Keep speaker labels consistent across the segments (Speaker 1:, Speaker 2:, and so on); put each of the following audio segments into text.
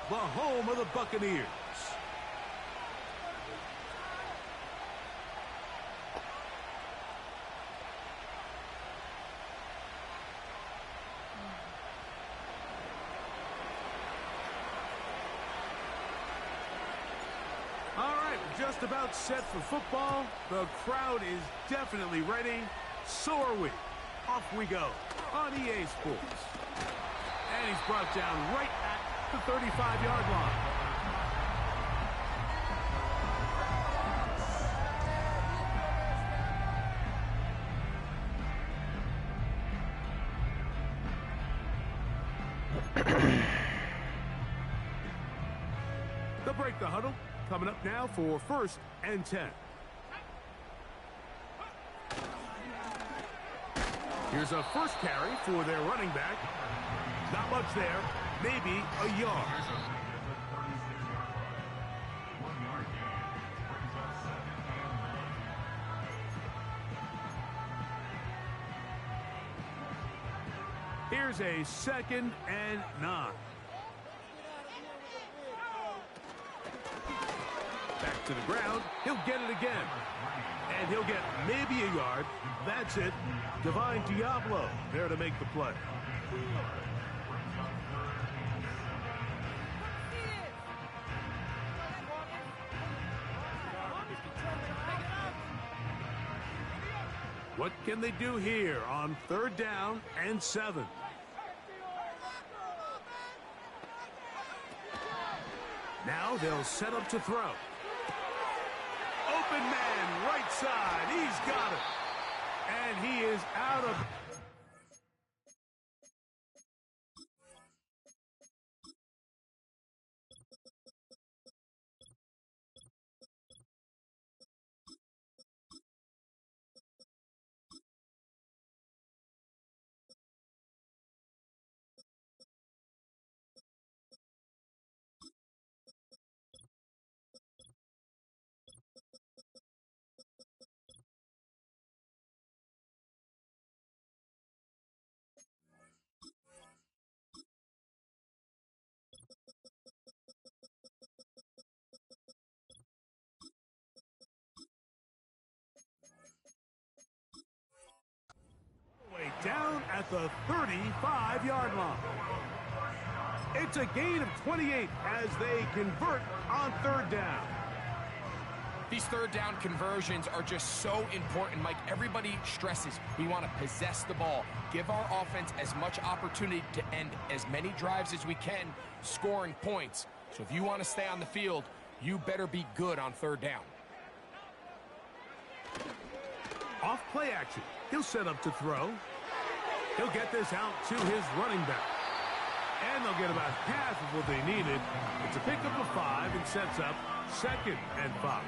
Speaker 1: the home of the Buccaneers. All right, just about set for football. The crowd is definitely ready. So are we. Off we go on EA Sports. And he's brought down right at the 35-yard line. They'll break the huddle. Coming up now for 1st and 10. Here's a first carry for their running back. Not much there, maybe a yard. Here's a 2nd and 9. Back to the ground. He'll get it again. And he'll get maybe a yard. That's it. Divine Diablo there to make the play. What can they do here on 3rd down and 7? Now they'll set up to throw. Open man, right side. He's got it. And he is out of... Down at the 35-yard line. It's a gain of 28 as they convert on 3rd down.
Speaker 2: These 3rd down conversions are just so important, Mike. Everybody stresses we want to possess the ball, give our offense as much opportunity to end as many drives as we can, scoring points. So if you want to stay on the field, you better be good on 3rd down.
Speaker 1: Off play action. He'll set up to throw. He'll get this out to his running back. And they'll get about half of what they needed. It's a pickup of 5 and sets up 2nd and 5.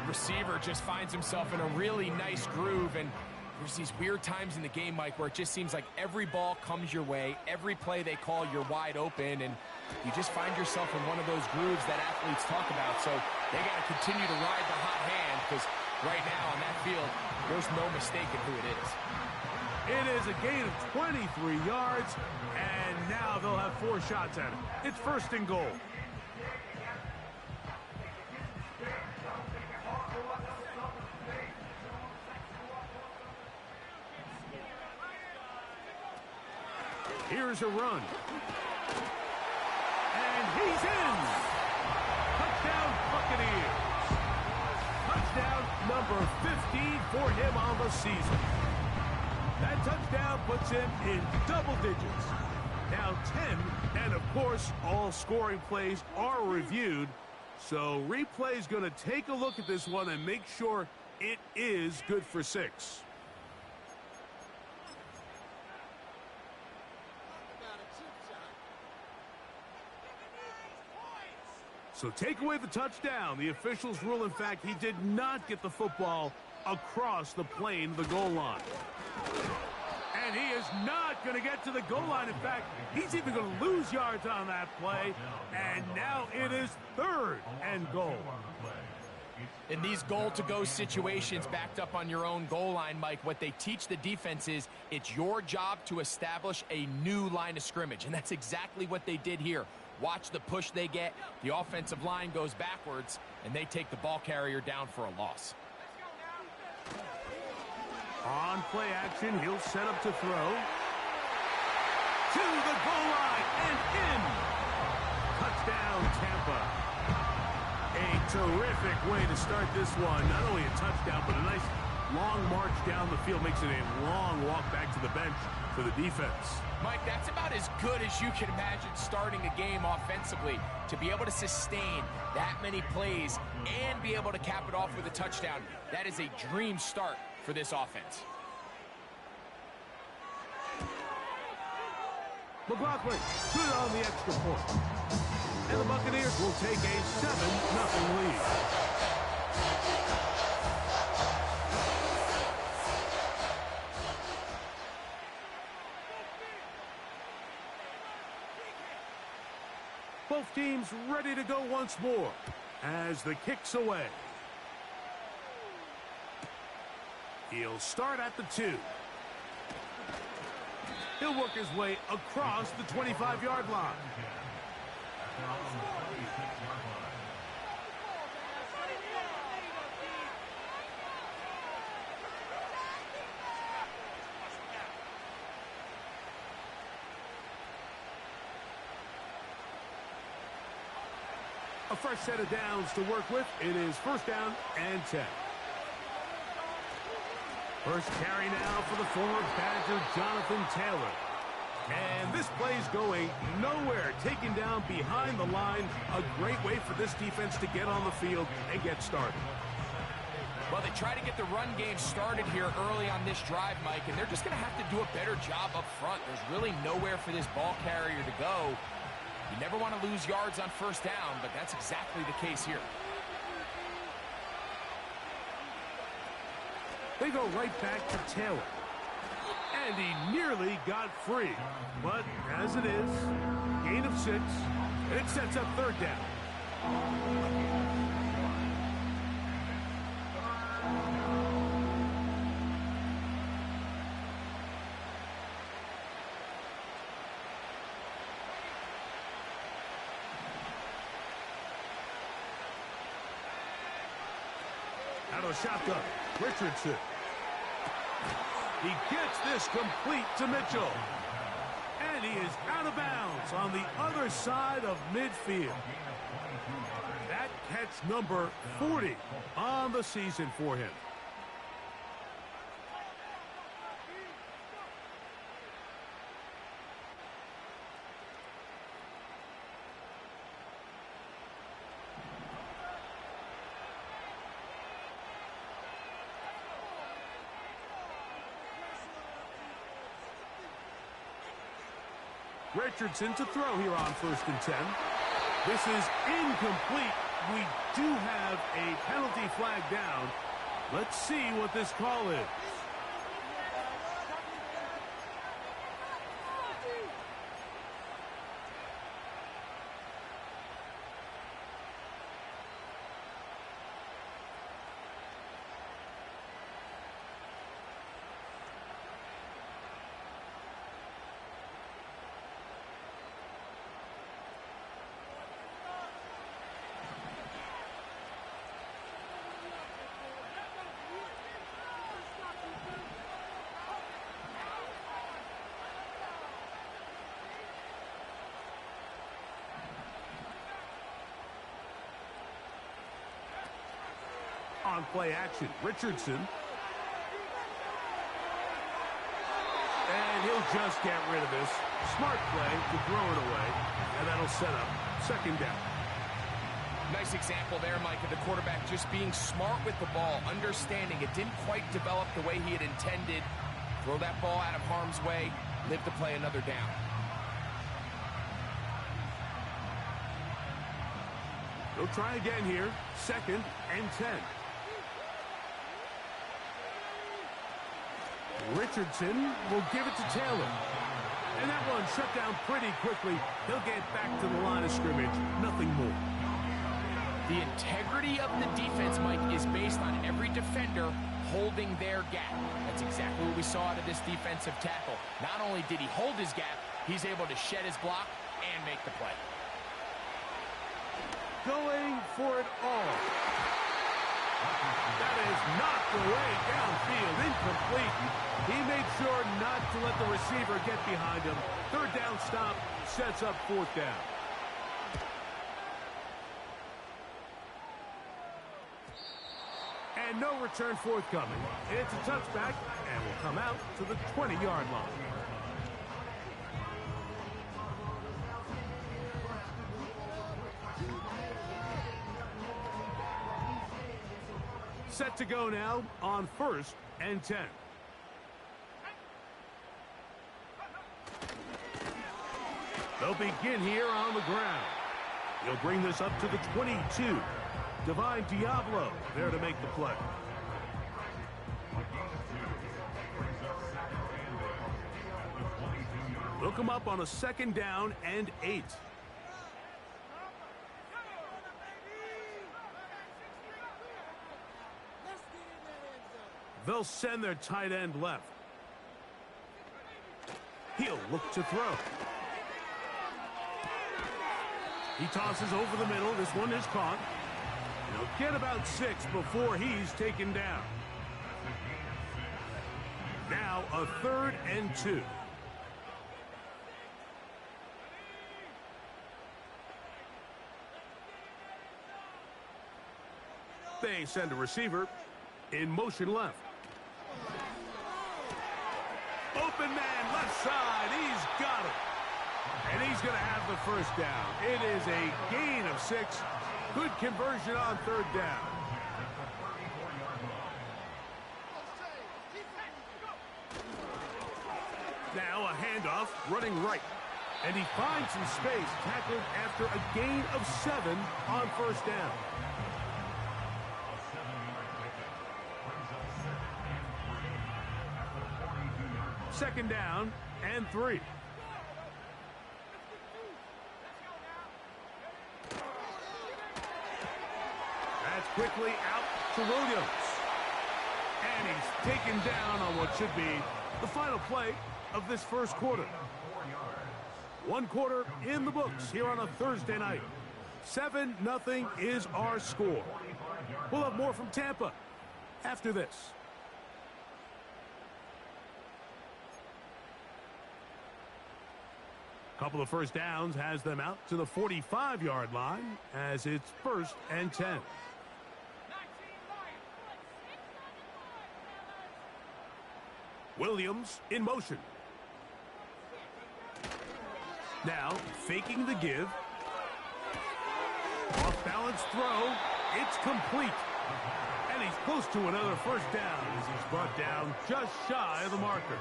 Speaker 2: Receiver just finds himself in a really nice groove, and there's these weird times in the game, Mike, where it just seems like every ball comes your way, every play they call, you're wide open, and you just find yourself in one of those grooves that athletes talk about. So they got to continue to ride the hot hand, because right now on that field, there's no mistaking who it is.
Speaker 1: It is a gain of 23 yards, and now they'll have 4 shots at it. It's 1st and goal. Here's a run. And he's in. Touchdown, Buccaneers. Touchdown number 15 for him on the season. That touchdown puts him in double digits. Now 10, and of course, all scoring plays are reviewed. So replay's going to take a look at this one and make sure it is good for 6. So take away the touchdown. The officials rule, in fact, he did not get the football across the plane of the goal line. And he is not going to get to the goal line. In fact, he's even going to lose yards on that play. And now it is 3rd and goal.
Speaker 2: In these goal-to-go situations backed up on your own goal line, Mike, what they teach the defense is it's your job to establish a new line of scrimmage. And that's exactly what they did here. Watch the push they get. The offensive line goes backwards, and they take the ball carrier down for a loss.
Speaker 1: On play action, he'll set up to throw. To the goal line and in. Touchdown, Tampa. A terrific way to start this one. Not only a touchdown, but a nice long march down the field. Makes it a long walk back to the bench for the defense.
Speaker 2: Mike, that's about as good as you can imagine starting a game offensively. To be able to sustain that many plays and be able to cap it off with a touchdown, that is a dream start for this offense.
Speaker 1: McLaughlin, good on the extra point. And the Buccaneers will take a 7-0 lead. Both teams ready to go once more as the kick's away. He'll start at the 2. He'll work his way across the 25-yard line. A fresh set of downs to work with. It is first down and 10. First carry now for the former Badger, Jonathan Taylor. And this play's going nowhere. Taken down behind the line. A great way for this defense to get on the field and get started.
Speaker 2: Well, they try to get the run game started here early on this drive, Mike, and they're just going to have to do a better job up front. There's really nowhere for this ball carrier to go. You never want to lose yards on first down, but that's exactly the case here.
Speaker 1: They go right back to Taylor. And he nearly got free. But as it is, gain of 6, and it sets up third down. Out of the shotgun, Richardson. He gets this complete to Mitchell. And he is out of bounds on the other side of midfield. That catch number 40 on the season for him. Richardson to throw here on first and 10. This is incomplete. We do have a penalty flag down. Let's see what this call is. On play action, Richardson. And he'll just get rid of this. Smart play to throw it away. And that'll set up second down.
Speaker 2: Nice example there, Mike, of the quarterback just being smart with the ball, understanding it didn't quite develop the way he had intended. Throw that ball out of harm's way, live to play another down.
Speaker 1: They'll try again here. Second and 10. Richardson will give it to Taylor. And that one shut down pretty quickly. He'll get back to the line of scrimmage. Nothing more.
Speaker 2: The integrity of the defense, Mike, is based on every defender holding their gap. That's exactly what we saw out of this defensive tackle. Not only did he hold his gap, he's able to shed his block and make the play.
Speaker 1: going for it all. That is knocked away downfield, incomplete. He made sure not to let the receiver get behind him. Third down stop sets up fourth down. And no return forthcoming. It's a touchback and will come out to the 20-yard line. Set to go now on 1st and 10. They'll begin here on the ground. He'll bring this up to the 22. Divine Diablo there to make the play. They'll come up on a 2nd down and 8. They'll send their tight end left. He'll look to throw. He tosses over the middle. This one is caught. He'll get about 6 before he's taken down. Now a 3rd and 2. They send a receiver in motion left. Open man, left side. He's got it. And he's going to have the first down. It is a gain of 6. Good conversion on 3rd down. Now a handoff running right. And he finds some space, tackled after a gain of 7 on 1st down. Second down and 3. That's quickly out to Williams. And he's taken down on what should be the final play of this first quarter. 1 quarter in the books here on a Thursday night. 7-0 is our score. We'll have more from Tampa after this. Couple of first downs has them out to the 45-yard line as it's 1st and 10. Williams in motion. Now faking the give. Off balance throw. It's complete. And he's close to another first down as he's brought down just shy of the marker.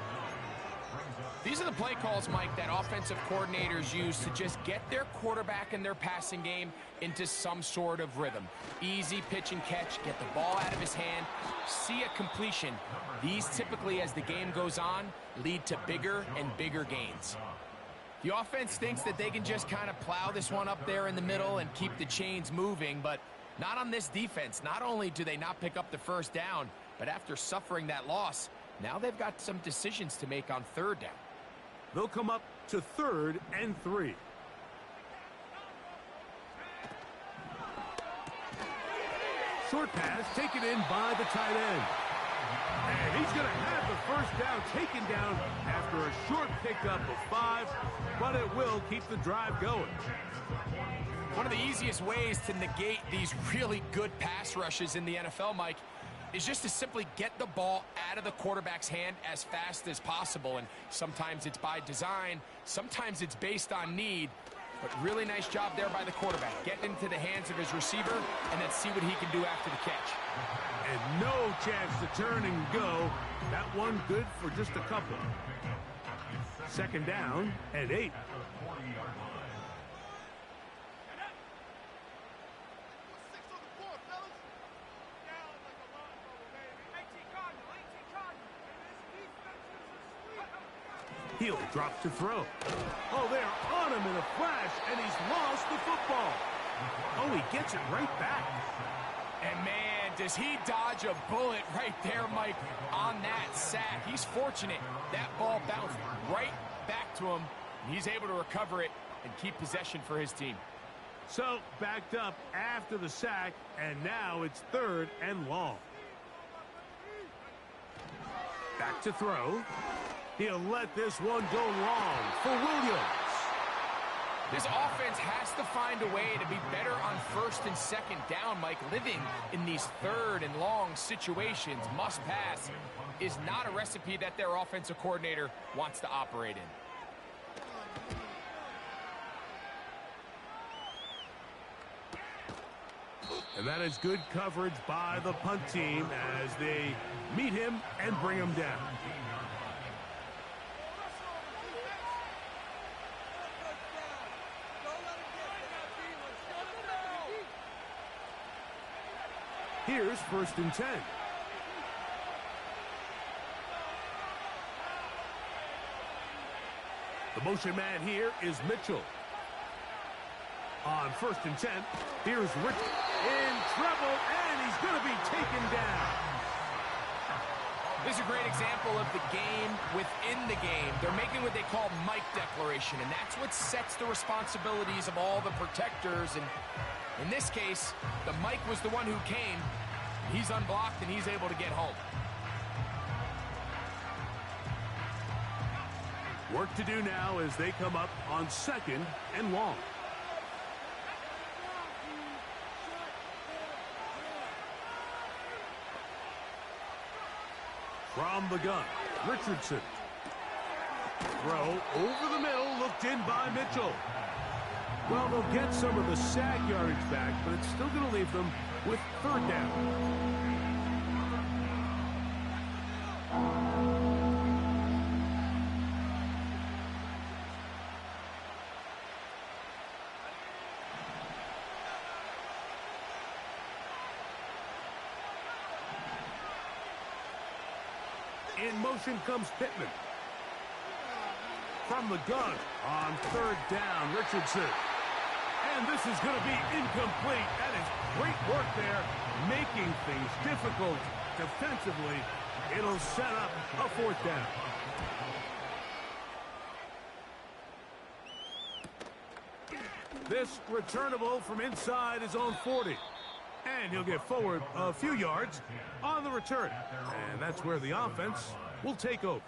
Speaker 2: These are the play calls, Mike, that offensive coordinators use to just get their quarterback and their passing game into some sort of rhythm. Easy pitch and catch, get the ball out of his hand, see a completion. These typically, as the game goes on, lead to bigger and bigger gains. The offense thinks that they can just kind of plow this one up there in the middle and keep the chains moving, but not on this defense. Not only do they not pick up the first down, but after suffering that loss, now they've got some decisions to make on 3rd down.
Speaker 1: They'll come up to 3rd and 3. Short pass taken in by the tight end. And he's going to have the first down taken down after a short pickup of 5, but it will keep the drive going.
Speaker 2: One of the easiest ways to negate these really good pass rushes in the NFL, Mike, is just to simply get the ball out of the quarterback's hand as fast as possible. And sometimes it's by design, sometimes it's based on need. But really nice job there by the quarterback. Getting into the hands of his receiver and then see what he can do after the catch.
Speaker 1: And no chance to turn and go. That one good for just a couple. 2nd down and 8. He'll drop to throw. Oh, they're on him in a flash, and he's lost the football. Oh, he gets it right back.
Speaker 2: And, man, does he dodge a bullet right there, Mike, on that sack. He's fortunate. That ball bounced right back to him, and he's able to recover it and keep possession for his team.
Speaker 1: So, backed up after the sack, and now it's 3rd and long. Back to throw. He'll let this one go long for Williams.
Speaker 2: This offense has to find a way to be better on 1st and 2nd down, Mike. Living in these 3rd and long situations, must pass, is not a recipe that their offensive coordinator wants to operate in.
Speaker 1: And that is good coverage by the punt team as they meet him and bring him down. Here's 1st and 10. The motion man here is Mitchell. On 1st and 10, here's Rick in trouble, and he's going to be taken down.
Speaker 2: This is a great example of the game within the game. They're making what they call Mike declaration, and that's what sets the responsibilities of all the protectors. And in this case, the Mike was the one who came. He's unblocked, and he's able to get home.
Speaker 1: Work to do now as they come up on 2nd and long. From the gun, Richardson. Throw over the middle, looked in by Mitchell. Well, they'll get some of the sack yardage back, but it's still going to leave them with 3rd down. In motion comes Pittman. From the gun on 3rd down, Richardson. And this is going to be incomplete. That is great work there, making things difficult defensively. It'll set up a 4th down. This returnable from inside his own 40. And he'll get forward a few yards on the return. And that's where the offense will take over.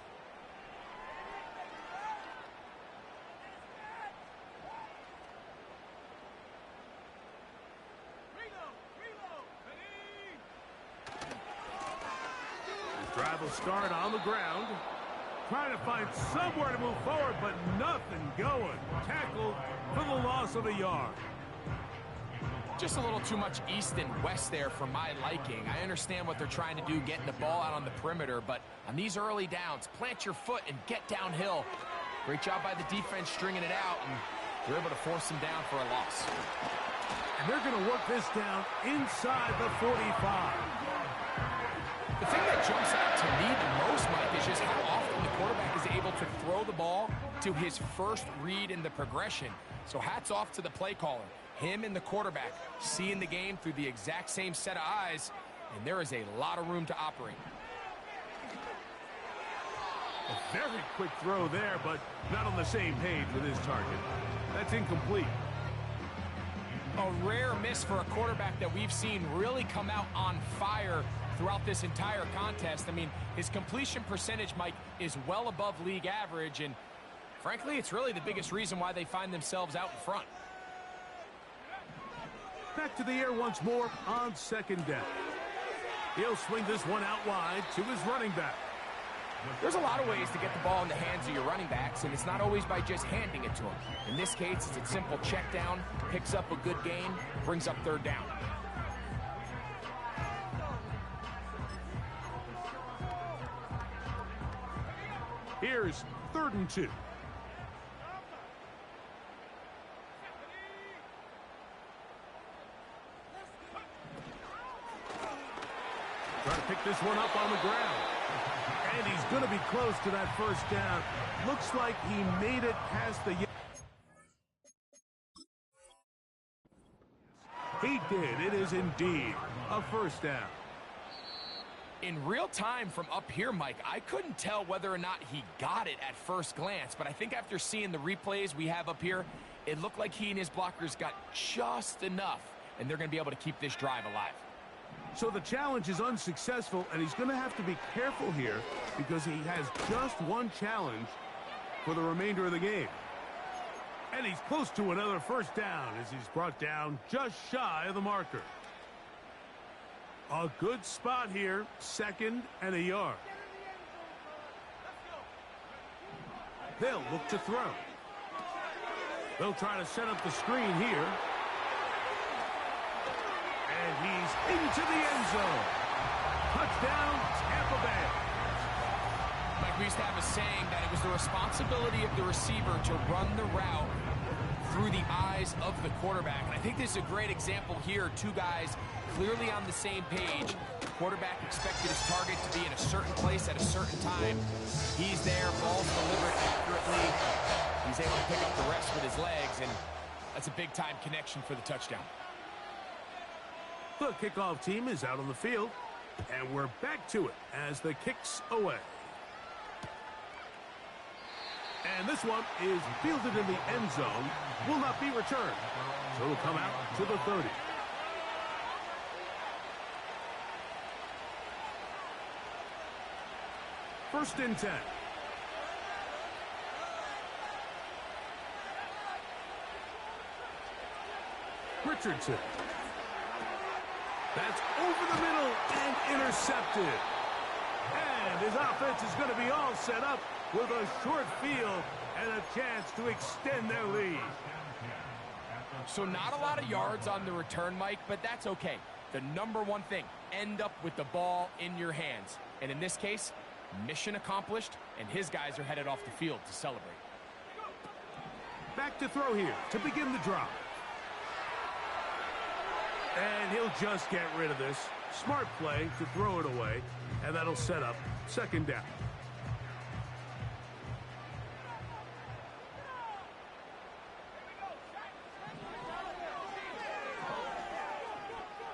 Speaker 1: The drive will start on the ground. Trying to find somewhere to move forward, but nothing going. Tackled for the loss of a yard.
Speaker 2: Just a little too much east and west there for my liking. I understand what they're trying to do, getting the ball out on the perimeter, but on these early downs, plant your foot and get downhill. Great job by the defense stringing it out, and they're able to force them down for a loss.
Speaker 1: And they're going to work this down inside the 45.
Speaker 2: The thing that jumps out to me the most, Mike, is just how often the quarterback is able to throw the ball to his first read in the progression. So hats off to the play caller. Him and the quarterback seeing the game through the exact same set of eyes, and there is a lot of room to operate.
Speaker 1: A very quick throw there, but not on the same page with his target. That's incomplete.
Speaker 2: A rare miss for a quarterback that we've seen really come out on fire throughout this entire contest. I mean, his completion percentage, Mike, is well above league average, and frankly, it's really the biggest reason why they find themselves out in front.
Speaker 1: Back to the air once more on 2nd down. He'll swing this one out wide to his running back.
Speaker 2: There's a lot of ways to get the ball in the hands of your running backs, and it's not always by just handing it to them. In this case, it's a simple check down, picks up a good gain, brings up 3rd down.
Speaker 1: Here's 3rd and 2. Trying to pick this one up on the ground. And he's going to be close to that 1st down. Looks like he made it past the... He did. It is indeed a 1st down.
Speaker 2: In real time from up here, Mike, I couldn't tell whether or not he got it at first glance, but I think after seeing the replays we have up here, It looked like he and his blockers got just enough, and they're going to be able to keep this drive alive.
Speaker 1: So the challenge is unsuccessful, and he's going to have to be careful here because he has just one challenge for the remainder of the game. And he's close to another first down as he's brought down just shy of the marker. A good spot here, 2nd and a yard. They'll look to throw. They'll try to set up the screen here. And he's into the end zone. Touchdown, Tampa Bay.
Speaker 2: Mike, we used to have a saying that it was the responsibility of the receiver to run the route through the eyes of the quarterback. And I think this is a great example here. Two guys clearly on the same page. The quarterback expected his target to be in a certain place at a certain time. He's there, ball's delivered accurately. He's able to pick up the rest with his legs, and that's a big-time connection for the touchdown.
Speaker 1: The kickoff team is out on the field, and we're back to it as the kick's away. And this one is fielded in the end zone, will not be returned. So it'll come out to the 30. First and 10. Richardson. That's over the middle and intercepted. And his offense is going to be all set up with a short field and a chance to extend their lead.
Speaker 2: So not a lot of yards on the return, Mike, but that's okay. The number one thing, end up with the ball in your hands. And in this case, mission accomplished, and his guys are headed off the field to celebrate.
Speaker 1: Back to throw here to begin the drive. And he'll just get rid of this. Smart play to throw it away, and that'll set up 2nd down.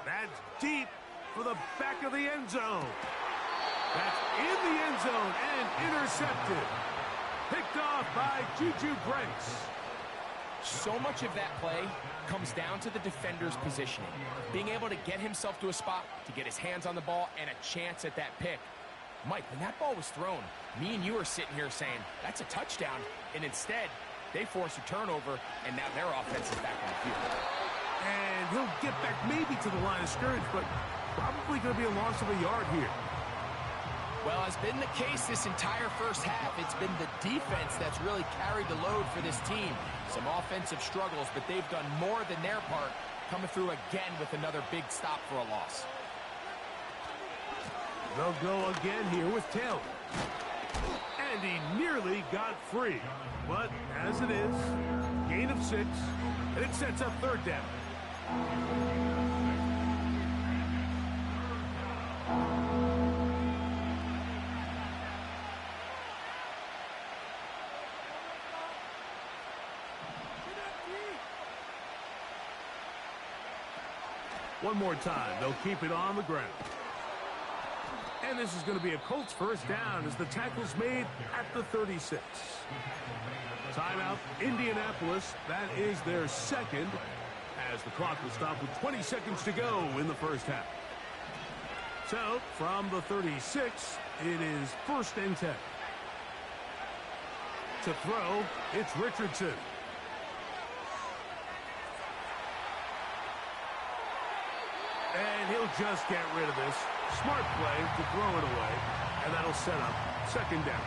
Speaker 1: That's deep for the back of the end zone. That's in the end zone and intercepted. Picked off by Juju Brents.
Speaker 2: So much of that play comes down to the defender's positioning. Being able to get himself to a spot, to get his hands on the ball, and a chance at that pick. Mike, when that ball was thrown, me and you are sitting here saying, that's a touchdown. And instead, they force a turnover, and now their offense is back on the field.
Speaker 1: And he'll get back maybe to the line of scrimmage, but probably going to be a loss of a yard here.
Speaker 2: Well, has been the case this entire first half. It's been the defense that's really carried the load for this team. Some offensive struggles, but they've done more than their part, coming through again with another big stop for a loss.
Speaker 1: They'll go again here with Taylor. And he nearly got free. But as it is, gain of 6, and it sets up 3rd down. One more time, they'll keep it on the ground. And this is going to be a Colts first down as the tackle's made at the 36. Timeout, Indianapolis. That is their 2nd, as the clock will stop with 20 seconds to go in the first half. So, from the 36, it is 1st and 10. To throw, it's Richardson. And he'll just get rid of this. Smart play to throw it away, and that'll set up 2nd down.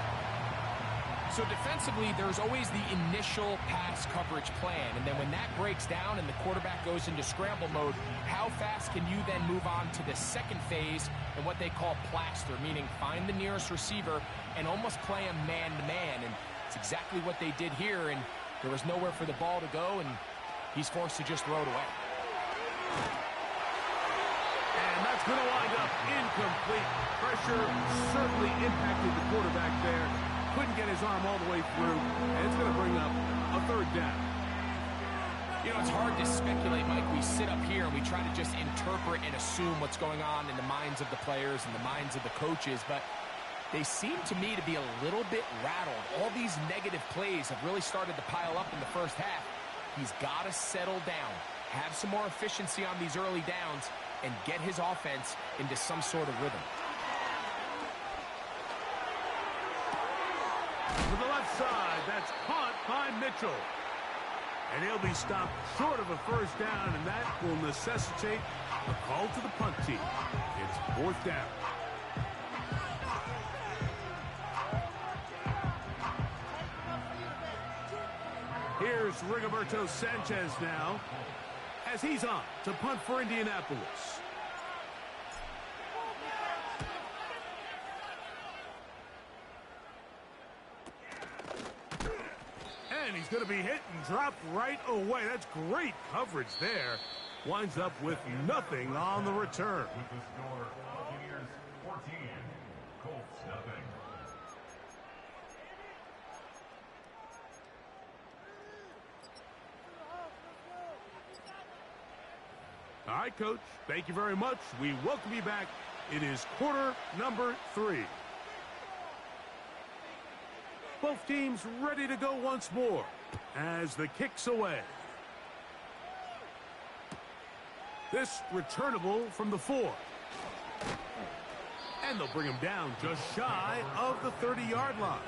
Speaker 2: So defensively, there's always the initial pass coverage plan, and then when that breaks down and the quarterback goes into scramble mode, how fast can you then move on to the 2nd phase and what they call plaster, meaning find the nearest receiver and almost play him man-to-man, and it's exactly what they did here, and there was nowhere for the ball to go, and he's forced to just throw it away.
Speaker 1: And that's going to wind up incomplete. Pressure certainly impacted the quarterback there. Couldn't get his arm all the way through, and it's going to bring up a 3rd down.
Speaker 2: You know, it's hard to speculate, Mike. We sit up here and we try to just interpret and assume what's going on in the minds of the players and the minds of the coaches, but they seem to me to be a little bit rattled. All these negative plays have really started to pile up in the first half. He's got to settle down, have some more efficiency on these early downs, and get his offense into some sort of rhythm.
Speaker 1: To the left side, that's caught by Mitchell. And he'll be stopped short of a first down, and that will necessitate a call to the punt team. It's 4th down. Here's Rigoberto Sanchez now, as he's on to punt for Indianapolis. And he's going to be hit and dropped right away. That's great coverage there. Winds up with nothing on the return.
Speaker 3: With the score, Buccaneers 14, Colts nothing.
Speaker 1: All right, Coach. Thank you very much. We welcome you back. It is quarter number 3. Both teams ready to go once more as the kick's away. This returnable from the 4. And they'll bring him down just shy of the 30-yard line.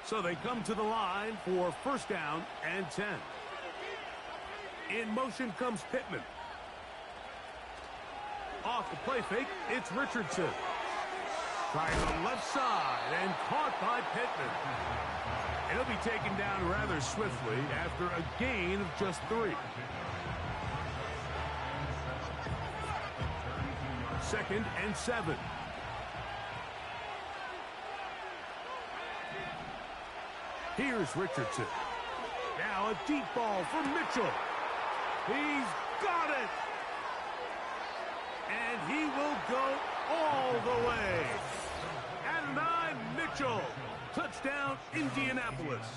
Speaker 1: So they come to the line for first down and 10. In motion comes Pittman. Off the play fake, it's Richardson. Trying the left side and caught by Pittman. And he'll be taken down rather swiftly after a gain of just 3. 2nd and 7. Here's Richardson. Now a deep ball for Mitchell. He's got it. And he will go all the way. Adonai Mitchell. Touchdown, Indianapolis.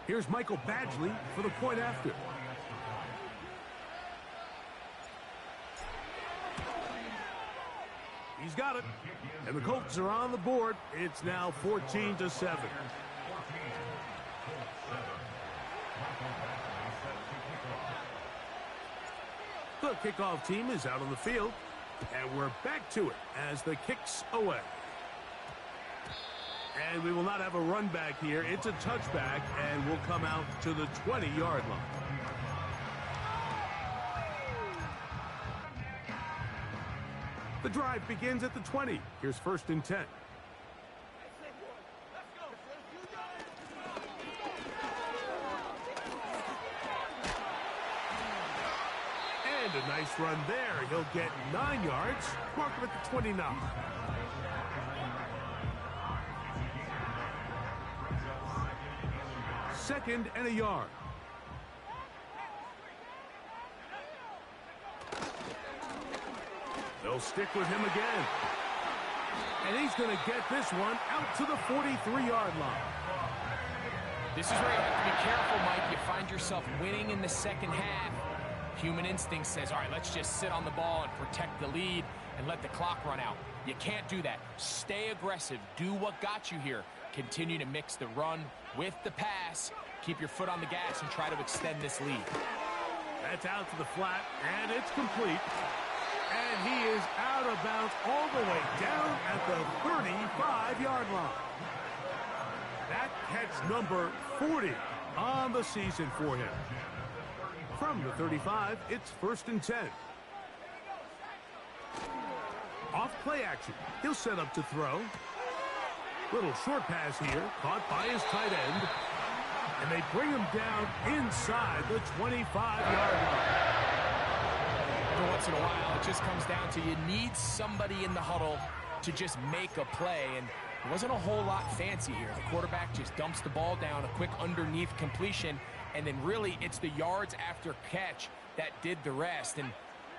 Speaker 1: Here's Michael Badgley for the point after. He's got it. And the Colts are on the board. It's now 14-7. The kickoff team is out on the field, and we're back to it as the kick's away. And we will not have a run back here. It's a touchback, and we'll come out to the 20-yard line. The drive begins at the 20. Here's 1st and 10. And a nice run there. He'll get 9 yards. Mark him at the 29. Second and a yard. They'll stick with him again. And he's going to get this one out to the 43-yard line.
Speaker 2: This is where you have to be careful, Mike. You find yourself winning in the second half. Human instinct says, all right, let's just sit on the ball and protect the lead and let the clock run out. You can't do that. Stay aggressive. Do what got you here. Continue to mix the run with the pass. Keep your foot on the gas and try to extend this lead.
Speaker 1: That's out to the flat, and it's complete. And he is out of bounds all the way down at the 35-yard line. That catch number 40 on the season for him. From the 35, it's 1st and 10. Off play action. He'll set up to throw. Little short pass here, caught by his tight end. And they bring him down inside the 25-yard line.
Speaker 2: Every once in a while, it just comes down to you need somebody in the huddle to just make a play. And it wasn't a whole lot fancy here. The quarterback just dumps the ball down, a quick underneath completion. And then really, it's the yards after catch that did the rest. And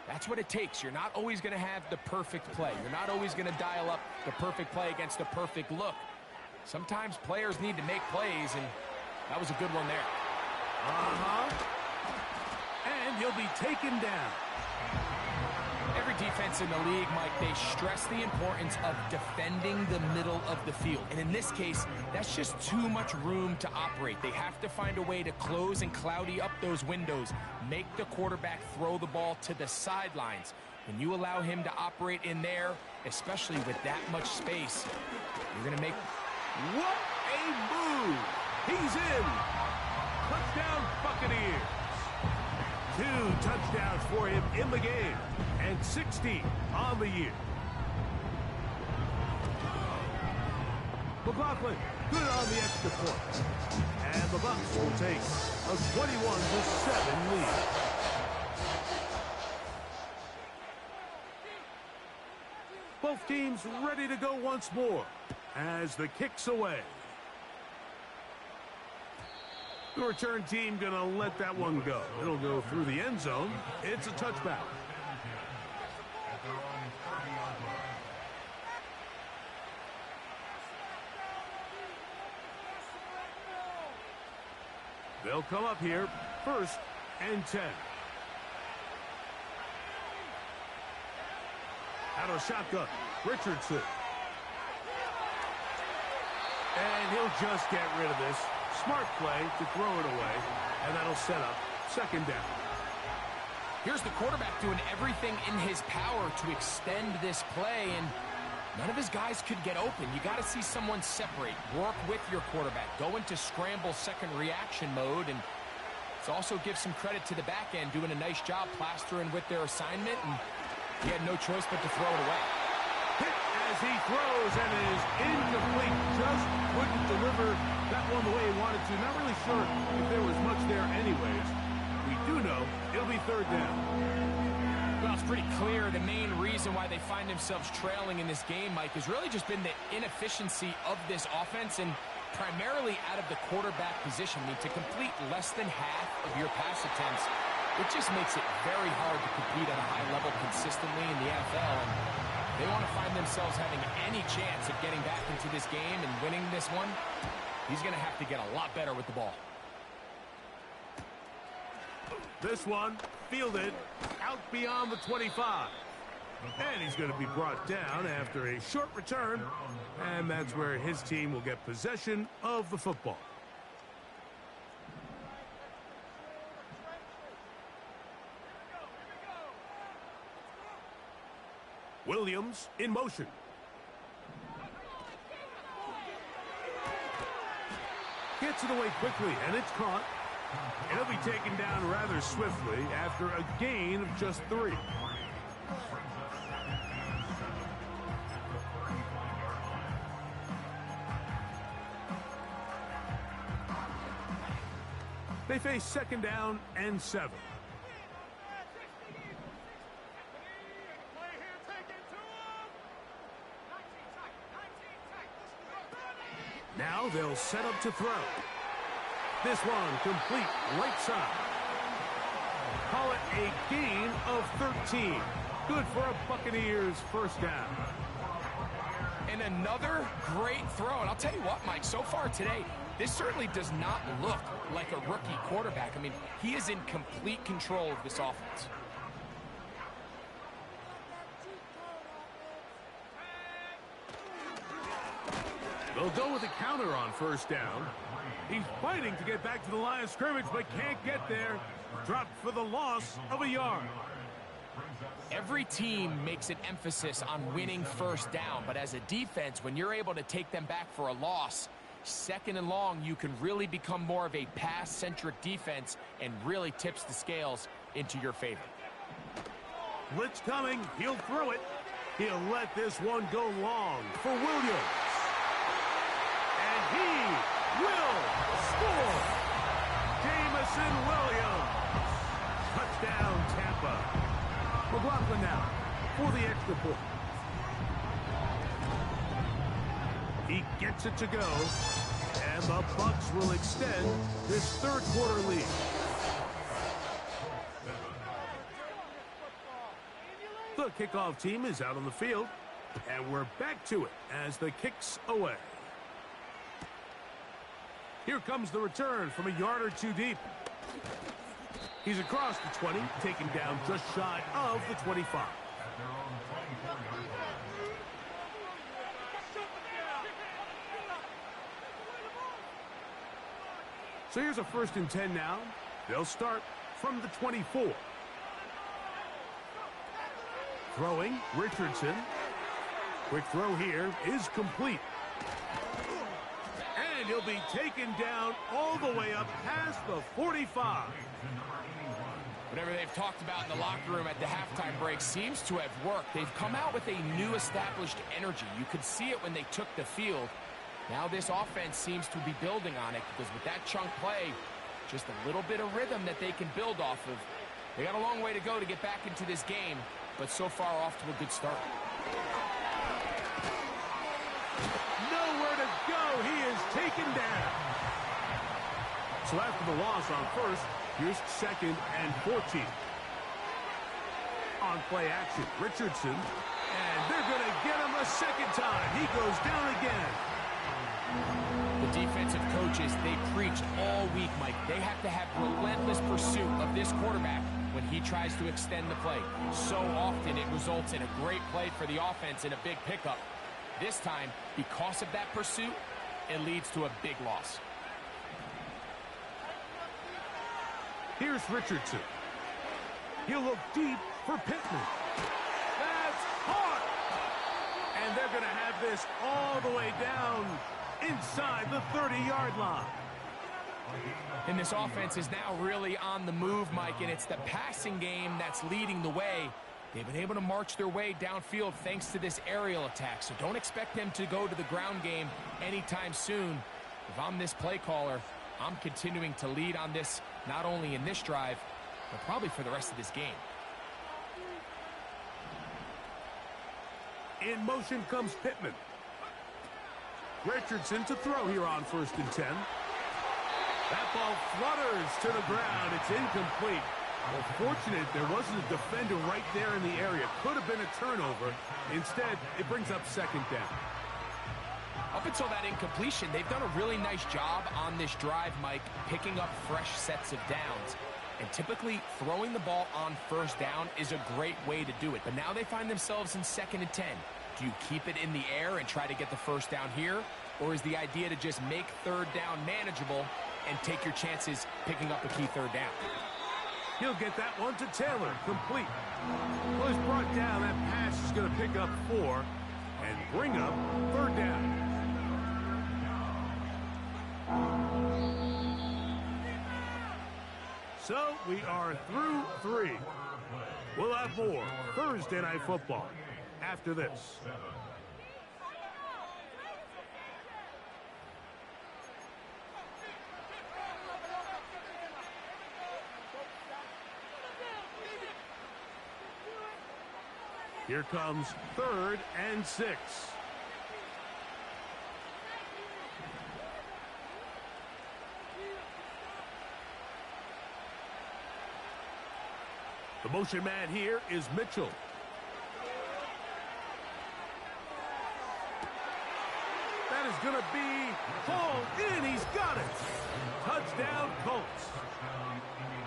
Speaker 2: that's what it takes. You're not always going to have the perfect play. You're not always going to dial up the perfect play against the perfect look. Sometimes players need to make plays, and that was a good one there.
Speaker 1: And he'll be taken down.
Speaker 2: Every defense in the league, Mike, they stress the importance of defending the middle of the field. And in this case, that's just too much room to operate. They have to find a way to close and cloudy up those windows, make the quarterback throw the ball to the sidelines. When you allow him to operate in there, especially with that much space, you're going to make...
Speaker 1: What a move! He's in! Touchdown, Buccaneers! 2 touchdowns for him in the game, and 16 on the year. McLaughlin, good on the extra point. And the Bucs will take a 21-7 lead. Both teams ready to go once more as the kick's away. The return team gonna let that one go. It'll go through the end zone. It's a touchback. They'll come up here, 1st and 10. Out of shotgun, Richardson. And he'll just get rid of this. Smart play to throw it away, and that'll set up 2nd down.
Speaker 2: Here's the quarterback doing everything in his power to extend this play, and none of his guys could get open. You got to see someone separate, work with your quarterback, go into scramble second reaction mode, and let's also give some credit to the back end, doing a nice job plastering with their assignment, and he had no choice but to throw it away.
Speaker 1: Hit as he throws, and it is incomplete. Just couldn't deliver that one the way he wanted to. Not really sure if there was much there anyways. We do know it'll be 3rd down.
Speaker 2: Well, it's pretty clear the main reason why they find themselves trailing in this game, Mike, has really just been the inefficiency of this offense and primarily out of the quarterback position. I mean, to complete less than half of your pass attempts, it just makes it very hard to compete at a high level consistently in the NFL. And they want to find themselves having any chance of getting back into this game and winning this one. He's going to have to get a lot better with the ball.
Speaker 1: This one fielded out beyond the 25. And he's going to be brought down after a short return. And that's where his team will get possession of the football. Williams in motion. Gets it away quickly, and it's caught. It'll be taken down rather swiftly after a gain of just 3. They face 2nd down and 7. Now they'll set up to throw. This one complete right side. Call it a gain of 13. Good for a Buccaneers 1st down.
Speaker 2: And another great throw. And I'll tell you what, Mike, so far today, this certainly does not look like a rookie quarterback. I mean, he is in complete control of this offense.
Speaker 1: They'll go with a counter on 1st down. He's fighting to get back to the line of scrimmage, but can't get there. Dropped for the loss of a yard.
Speaker 2: Every team makes an emphasis on winning 1st down, but as a defense, when you're able to take them back for a loss, 2nd and long, you can really become more of a pass-centric defense and really tips the scales into your favor.
Speaker 1: Blitz coming. He'll throw it. He'll let this one go long for Williams. And he will score. Jamison Williams. Touchdown, Tampa. McLaughlin now for the extra point. He gets it to go, and the Bucs will extend this 3rd quarter lead. The kickoff team is out on the field, and we're back to it as the kick's away. Here comes the return from a yard or 2 deep. He's across the 20, taken down just shy of the 25.
Speaker 3: at their own 24-yard line.
Speaker 1: So here's a 1st and 10 now. They'll start from the 24. Throwing, Richardson. Quick throw here is complete. And he'll be taken down all the way up past the 45.
Speaker 2: Whatever they've talked about in the locker room at the halftime break seems to have worked. They've come out with a new established energy. You could see it when they took the field. Now this offense seems to be building on it because with that chunk play, just a little bit of rhythm that they can build off of. They got a long way to go to get back into this game, but so far off to a good start.
Speaker 1: Nowhere to go. He is taken down. So after the loss on 1st, here's 2nd and 14. On play action, Richardson. And they're going to get him a 2nd time. He goes down again.
Speaker 2: The defensive coaches, they preached all week, Mike. They have to have relentless pursuit of this quarterback when he tries to extend the play. So often it results in a great play for the offense and a big pickup. This time, because of that pursuit, it leads to a big loss.
Speaker 1: Here's Richardson. He'll look deep for Pittman. That's caught! And they're going to have this all the way down inside the 30-yard line.
Speaker 2: And this offense is now really on the move, Mike, and it's the passing game that's leading the way. They've been able to march their way downfield thanks to this aerial attack, so don't expect them to go to the ground game anytime soon. If I'm this play caller, I'm continuing to lead on this, not only in this drive, but probably for the rest of this game.
Speaker 1: In motion comes Pittman. Richardson to throw here on 1st and 10. That ball flutters to the ground. It's incomplete. Well, fortunate there wasn't a defender right there in the area. Could have been a turnover. Instead, it brings up 2nd down.
Speaker 2: Up until that incompletion, they've done a really nice job on this drive, Mike, picking up fresh sets of downs. And typically, throwing the ball on 1st down is a great way to do it. But now they find themselves in 2nd and 10. Do you keep it in the air and try to get the 1st down here? Or is the idea to just make 3rd down manageable and take your chances picking up a key 3rd down?
Speaker 1: He'll get that one to Taylor, complete. Well, he's brought down. That pass is going to pick up 4 and bring up 3rd down. So we are through 3. We'll have more Thursday Night Football after this. Here comes 3rd and 6. The motion man here is Mitchell. That is going to be hauled in. He's got it. Touchdown, Colts.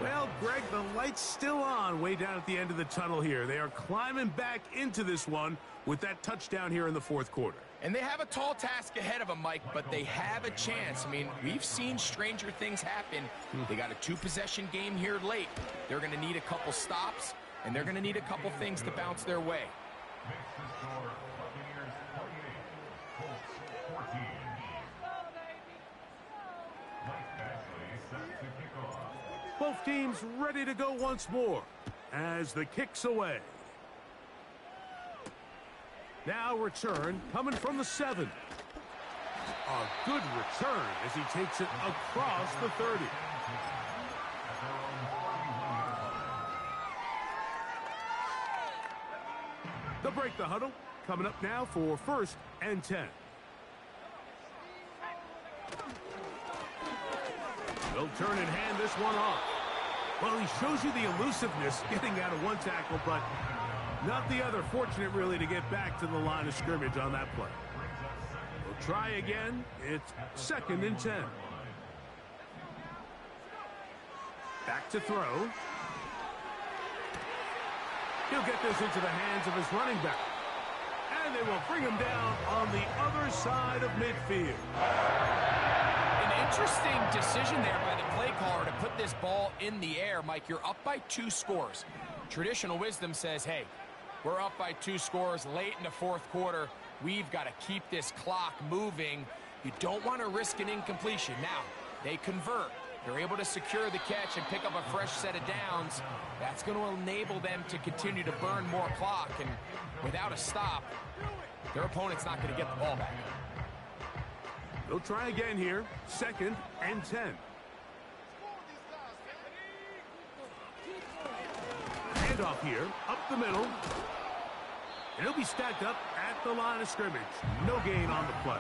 Speaker 1: Well, Greg, the light's still on way down at the end of the tunnel here. They are climbing back into this one with that touchdown here in the 4th quarter.
Speaker 2: And they have a tall task ahead of them, Mike, but they have a chance. I mean, we've seen stranger things happen. They got a 2-possession game here late. They're going to need a couple stops, and they're going to need a couple things to bounce their way.
Speaker 3: Makes the score Buccaneers 48, Colts 14. Mike Ashley set to kick off.
Speaker 1: Both teams ready to go once more as the kick's away. Now return coming from the 7. A good return as he takes it across the 30. They'll break the huddle. Coming up now for 1st and 10. They'll turn and hand this one off. Well, he shows you the elusiveness getting out of one tackle, but not the other. Fortunate, really, to get back to the line of scrimmage on that play. We'll try again. It's 2nd and 10. Back to throw. He'll get this into the hands of his running back. And they will bring him down on the other side of midfield.
Speaker 2: An interesting decision there by the play caller to put this ball in the air. Mike, you're up by 2 scores. Traditional wisdom says, hey, we're up by 2 scores late in the 4th quarter. We've got to keep this clock moving. You don't want to risk an incompletion. Now, they convert. They're able to secure the catch and pick up a fresh set of downs. That's going to enable them to continue to burn more clock. And without a stop, their opponent's not going to get the ball back.
Speaker 1: They'll try again here. 2nd and 10. Handoff here, up the middle. And he'll be stacked up at the line of scrimmage. No gain on the play.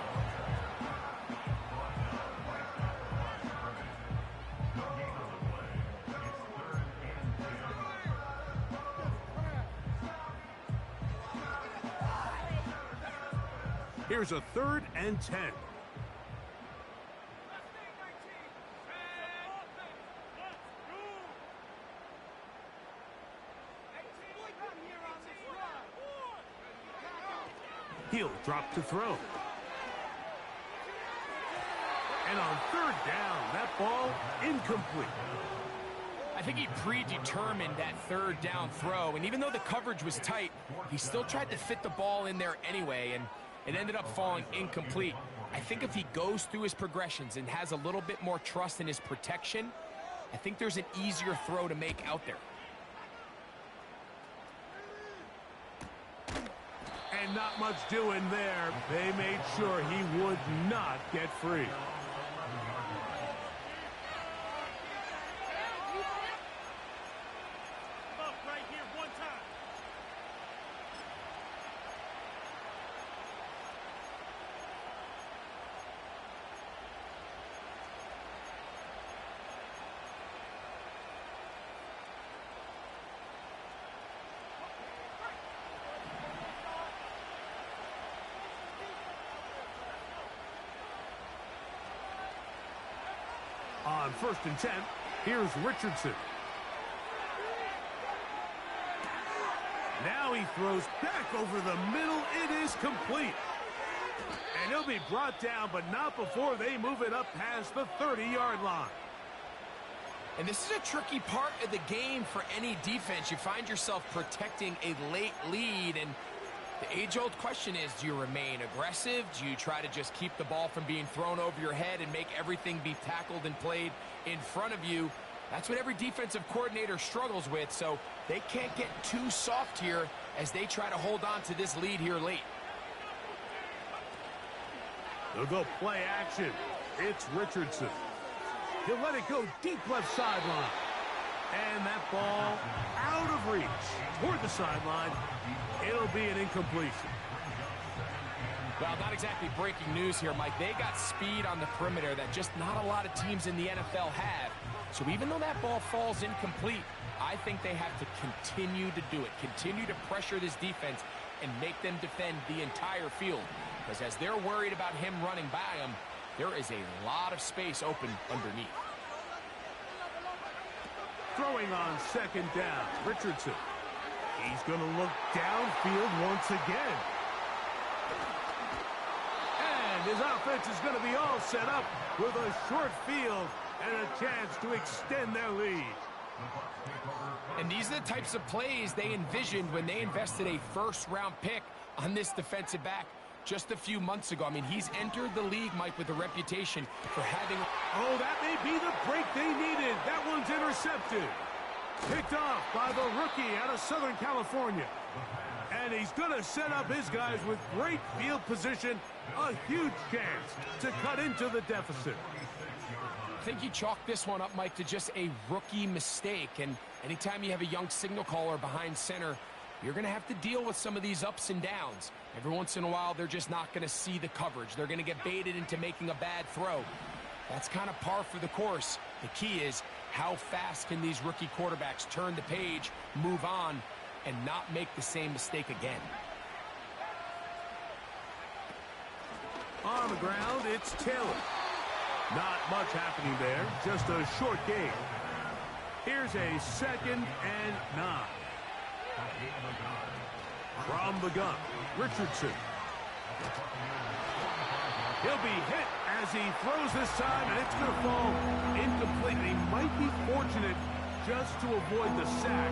Speaker 1: Here's a 3rd and 10. He'll drop to throw. And on 3rd down, that ball incomplete.
Speaker 2: I think he predetermined that 3rd down throw, and even though the coverage was tight, he still tried to fit the ball in there anyway, and it ended up falling incomplete. I think if he goes through his progressions and has a little bit more trust in his protection, I think there's an easier throw to make out there.
Speaker 1: And not much doing there. They made sure he would not get free. On 1st and 10, here's Richardson. Now he throws back over the middle. It is complete. And he'll be brought down, but not before they move it up past the 30-yard line.
Speaker 2: And this is a tricky part of the game for any defense. You find yourself protecting a late lead, and the age-old question is, do you remain aggressive? Do you try to just keep the ball from being thrown over your head and make everything be tackled and played in front of you? That's what every defensive coordinator struggles with, so they can't get too soft here as they try to hold on to this lead here late.
Speaker 1: They'll go play action. It's Richardson. He'll let it go deep left sideline. And that ball out of reach toward the sideline. It'll be an incompletion.
Speaker 2: Well, not exactly breaking news here, Mike. They got speed on the perimeter that just not a lot of teams in the NFL have. So even though that ball falls incomplete, I think they have to continue to do it. Continue to pressure this defense and make them defend the entire field. Because as they're worried about him running by them, there is a lot of space open underneath.
Speaker 1: Throwing on 2nd down, Richardson. He's going to look downfield once again. And his offense is going to be all set up with a short field and a chance to extend their lead.
Speaker 2: And these are the types of plays they envisioned when they invested a 1st-round pick on this defensive back just a few months ago. I mean, he's entered the league, Mike, with a reputation for having...
Speaker 1: Oh, that may be the break they needed. That one's intercepted. Picked off by the rookie out of Southern California. And he's going to set up his guys with great field position. A huge chance to cut into the deficit.
Speaker 2: I think you chalk this one up, Mike, to just a rookie mistake. And anytime you have a young signal caller behind center, you're going to have to deal with some of these ups and downs. Every once in a while, they're just not going to see the coverage. They're going to get baited into making a bad throw. That's kind of par for the course. The key is, how fast can these rookie quarterbacks turn the page, move on, and not make the same mistake again?
Speaker 1: On the ground, it's Taylor. Not much happening there, just a short game. Here's a 2nd and 9. From the gun, Richardson. He'll be hit as he throws this time, and it's going to fall incomplete. He might be fortunate just to avoid the sack,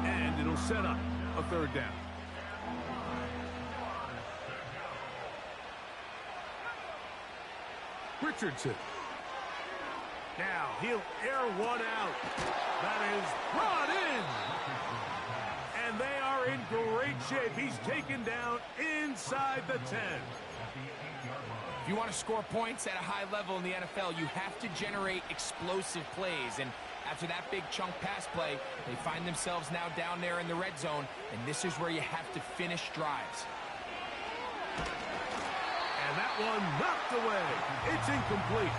Speaker 1: and it'll set up a third down. Richardson. Now he'll air one out. That is brought in. And they are in great shape. He's taken down inside the 10.
Speaker 2: If you want to score points at a high level in the NFL, you have to generate explosive plays. And after that big chunk pass play, they find themselves now down there in the red zone. And this is where you have to finish drives.
Speaker 1: And that one knocked away. It's incomplete.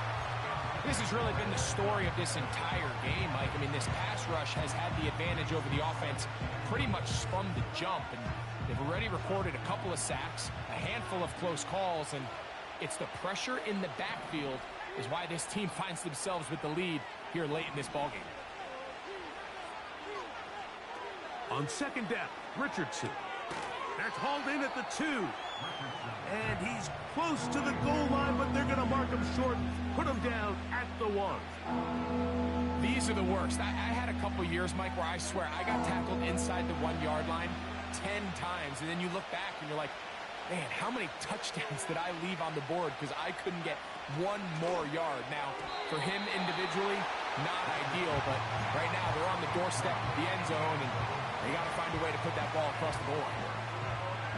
Speaker 2: This has really been the story of this entire game, Mike. I mean, this pass rush has had the advantage over the offense pretty much from the jump. And they've already recorded a couple of sacks, a handful of close calls, and it's the pressure in the backfield is why this team finds themselves with the lead here late in this ballgame.
Speaker 1: On second down, Richardson. That's hauled in at the 2. And he's close to the goal line, but they're going to mark him short, put him down at the 1.
Speaker 2: These are the worst. I had a couple years, Mike, where I swear I got tackled inside the 1-yard line 10 times, and then you look back and you're like, man, how many touchdowns did I leave on the board because I couldn't get one more yard? Now, for him individually, not ideal, but right now they're on the doorstep of the end zone, and they got to find a way to put that ball across the goal line.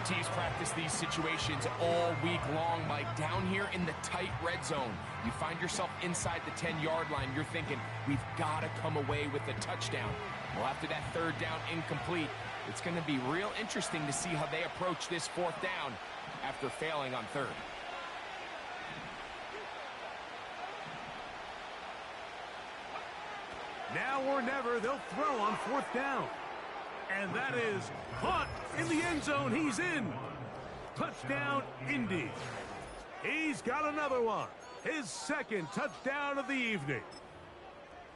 Speaker 2: Teams practice these situations all week long, Mike. Down here in the tight red zone, you find yourself inside the 10-yard line. You're thinking, we've got to come away with a touchdown. Well, after that third down incomplete, it's going to be real interesting to see how they approach this fourth down after failing on third.
Speaker 1: Now or never, they'll throw on fourth down. And that is caught in the end zone. He's in. Touchdown, Indy. He's got another one. His second touchdown of the evening.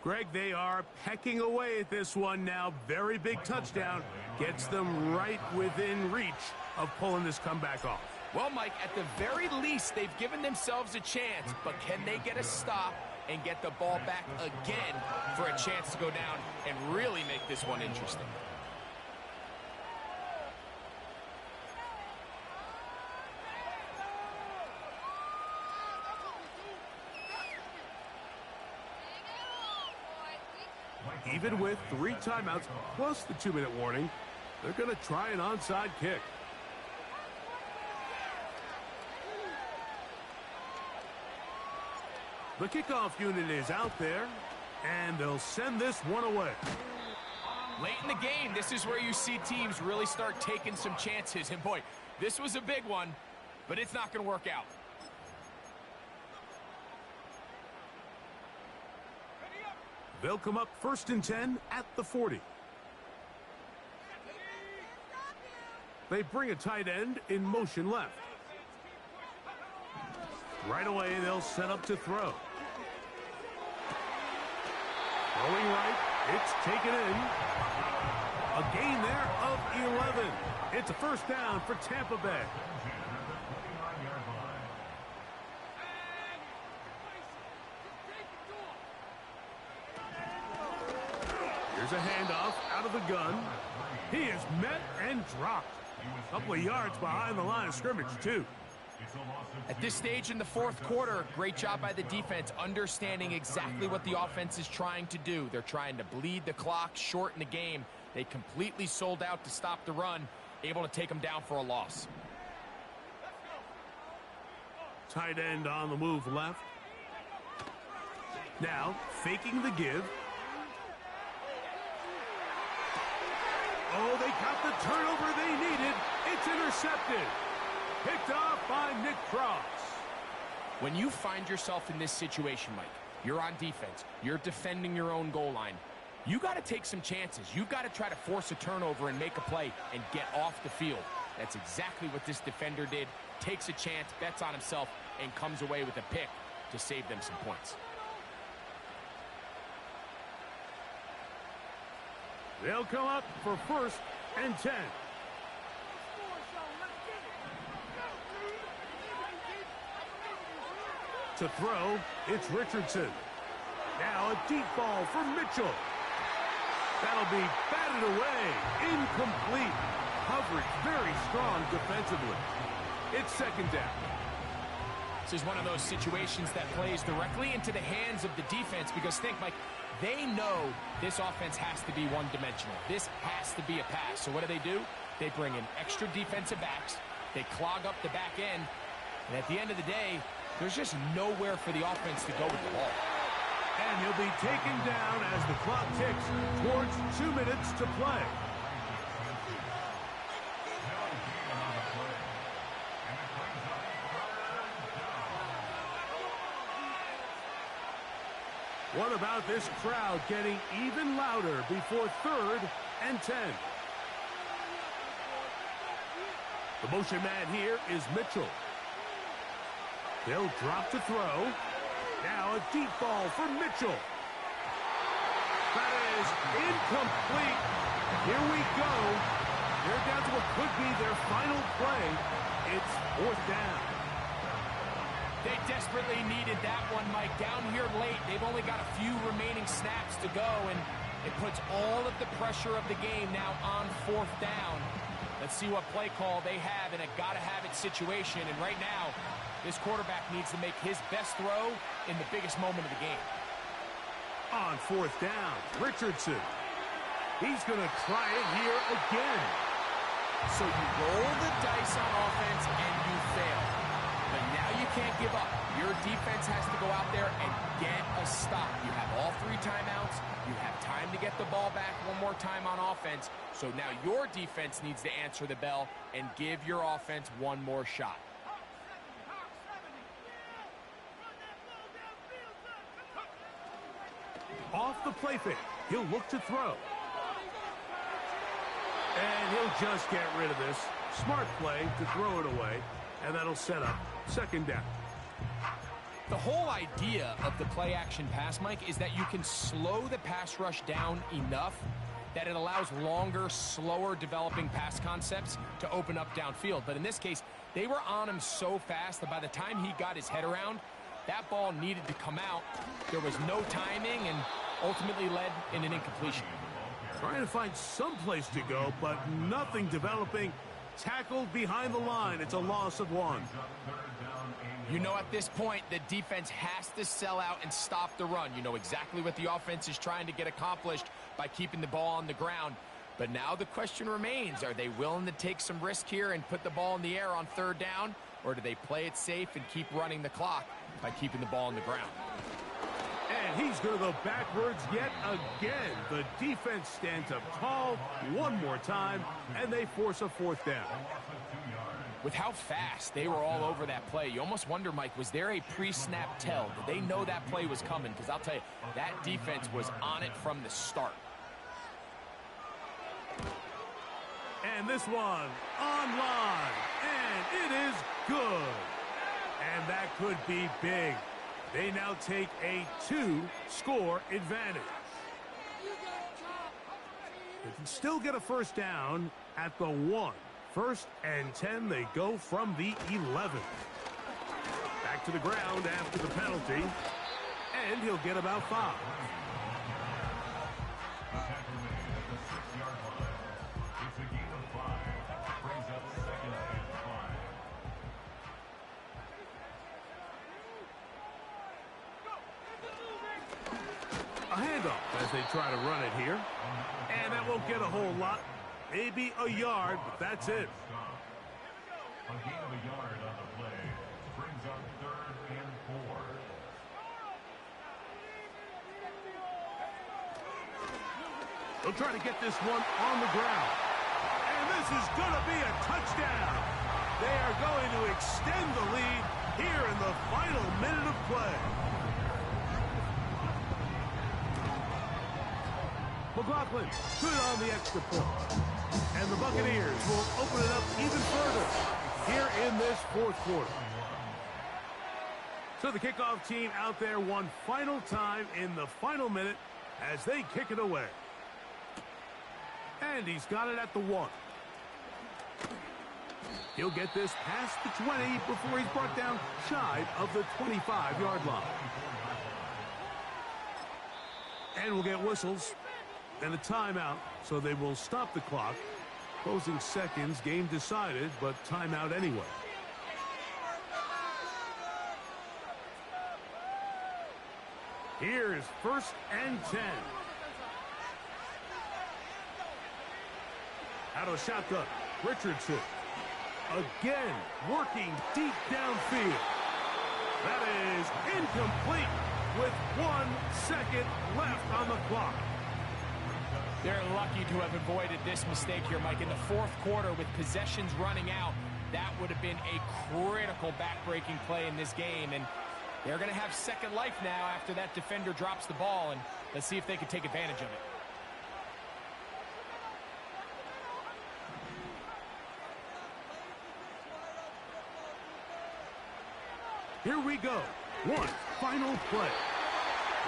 Speaker 1: Greg, they are pecking away at this one now. Very big touchdown. Gets them right within reach of pulling this comeback off.
Speaker 2: Well, Mike, at the very least, they've given themselves a chance. But can they get a stop and get the ball back again for a chance to go down and really make this one interesting?
Speaker 1: Even with 3 timeouts plus the 2-minute warning, they're going to try an onside kick. The kickoff unit is out there, and they'll send this one away.
Speaker 2: Late in the game, this is where you see teams really start taking some chances. And boy, this was a big one, but it's not going to work out.
Speaker 1: They'll come up 1st and 10 at the 40. They bring a tight end in motion left. Right away, they'll set up to throw. Throwing right, it's taken in. A gain there of 11. It's a first down for Tampa Bay. Here's a handoff out of the gun. He is met and dropped. A couple of yards behind the line of scrimmage, too.
Speaker 2: At this stage in the fourth quarter, great job by the defense, understanding exactly what the offense is trying to do. They're trying to bleed the clock, shorten the game. They completely sold out to stop the run, able to take them down for a loss.
Speaker 1: Tight end on the move left. Now, faking the give. Oh, they got the turnover they needed. It's intercepted. Picked off by Nick Cross.
Speaker 2: When you find yourself in this situation, Mike, you're on defense, you're defending your own goal line, you got to take some chances. You've got to try to force a turnover and make a play and get off the field. That's exactly what this defender did. Takes a chance, bets on himself, and comes away with a pick to save them some points.
Speaker 1: They'll come up for 1st and 10. To throw, it's Richardson. Now a deep ball for Mitchell. That'll be batted away. Incomplete. Coverage very strong defensively. It's second down.
Speaker 2: This is one of those situations that plays directly into the hands of the defense because think, Mike, they know this offense has to be one-dimensional. This has to be a pass. So what do? They bring in extra defensive backs. They clog up the back end. And at the end of the day, there's just nowhere for the offense to go with the ball.
Speaker 1: And he'll be taken down as the clock ticks towards 2 minutes to play. What about this crowd getting even louder before 3rd and 10? The motion man here is Mitchell. They'll drop to throw. Now a deep ball for Mitchell. That is incomplete. Here we go. They're down to what could be their final play. It's 4th down.
Speaker 2: They desperately needed that one, Mike. Down here late, they've only got a few remaining snaps to go, and it puts all of the pressure of the game now on 4th down. Let's see what play call they have in a gotta-have-it situation, and right now, this quarterback needs to make his best throw in the biggest moment of the game.
Speaker 1: On 4th down, Richardson. He's going to try it here again.
Speaker 2: So you roll the dice on offense and you fail. But now you can't give up. Your defense has to go out there and get a stop. You have all 3 timeouts. You have time to get the ball back one more time on offense. So now your defense needs to answer the bell and give your offense one more shot.
Speaker 1: Off the play fake. He'll look to throw. And he'll just get rid of this. Smart play to throw it away. And that'll set up 2nd down.
Speaker 2: The whole idea of the play-action pass, Mike, is that you can slow the pass rush down enough that it allows longer, slower developing pass concepts to open up downfield. But in this case, they were on him so fast that by the time he got his head around, that ball needed to come out. There was no timing and ultimately led in an incompletion.
Speaker 1: Trying to find some place to go, but nothing developing. Tackled behind the line. It's a loss of 1.
Speaker 2: You know at this point, the defense has to sell out and stop the run. You know exactly what the offense is trying to get accomplished by keeping the ball on the ground. But now the question remains, are they willing to take some risk here and put the ball in the air on 3rd down? Or do they play it safe and keep running the clock by keeping the ball on the ground?
Speaker 1: And he's going to go backwards yet again. The defense stands up tall one more time, and they force a 4th down.
Speaker 2: With how fast they were all over that play, you almost wonder, Mike, was there a pre-snap tell? Did they know that play was coming? Because I'll tell you, that defense was on it from the start.
Speaker 1: And this one online, and it is good. And that could be big. They now take a 2-score advantage. They can still get a 1st down at the 1. 1st and 10, they go from the 11. Back to the ground after the penalty, and he'll get about 5.
Speaker 3: It's a gain of 5. Brings up 2nd and 5.
Speaker 1: A handoff as they try to run it here. And that won't get a whole lot. Maybe a yard, but that's it.
Speaker 3: A gain of a yard on the play. Brings up 3rd and 4.
Speaker 1: They'll try to get this one on the ground. And this is going to be a touchdown. They are going to extend the lead here in the final minute of play. McLaughlin good on the extra point. And the Buccaneers will open it up even further here in this 4th quarter. So the kickoff team out there one final time in the final minute as they kick it away. And he's got it at the 1. He'll get this past the 20 before he's brought down shy of the 25-yard line. And we'll get whistles and a timeout, so they will stop the clock. Closing seconds, game decided, but timeout anyway. Here's 1st and 10. Out of the shotgun, Richardson. Again, working deep downfield. That is incomplete with 1 second left on the clock.
Speaker 2: They're lucky to have avoided this mistake here, Mike. In the 4th quarter, with possessions running out, that would have been a critical back-breaking play in this game. And they're going to have second life now after that defender drops the ball. And let's see if they can take advantage of it.
Speaker 1: Here we go. One final play.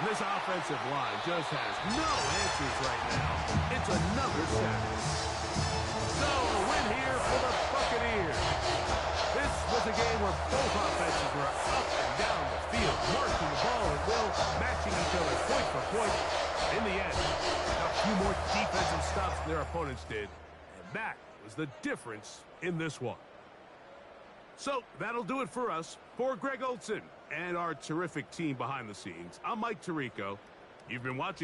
Speaker 1: And this offensive line just has no answers right now. It's another sack. So a win here for the Buccaneers. This was a game where both offenses were up and down the field, marching the ball at will, matching each other point for point. In the end, a few more defensive stops than their opponents did. And that was the difference in this one. So that'll do it for us. For Greg Olson and our terrific team behind the scenes, I'm Mike Tirico. You've been watching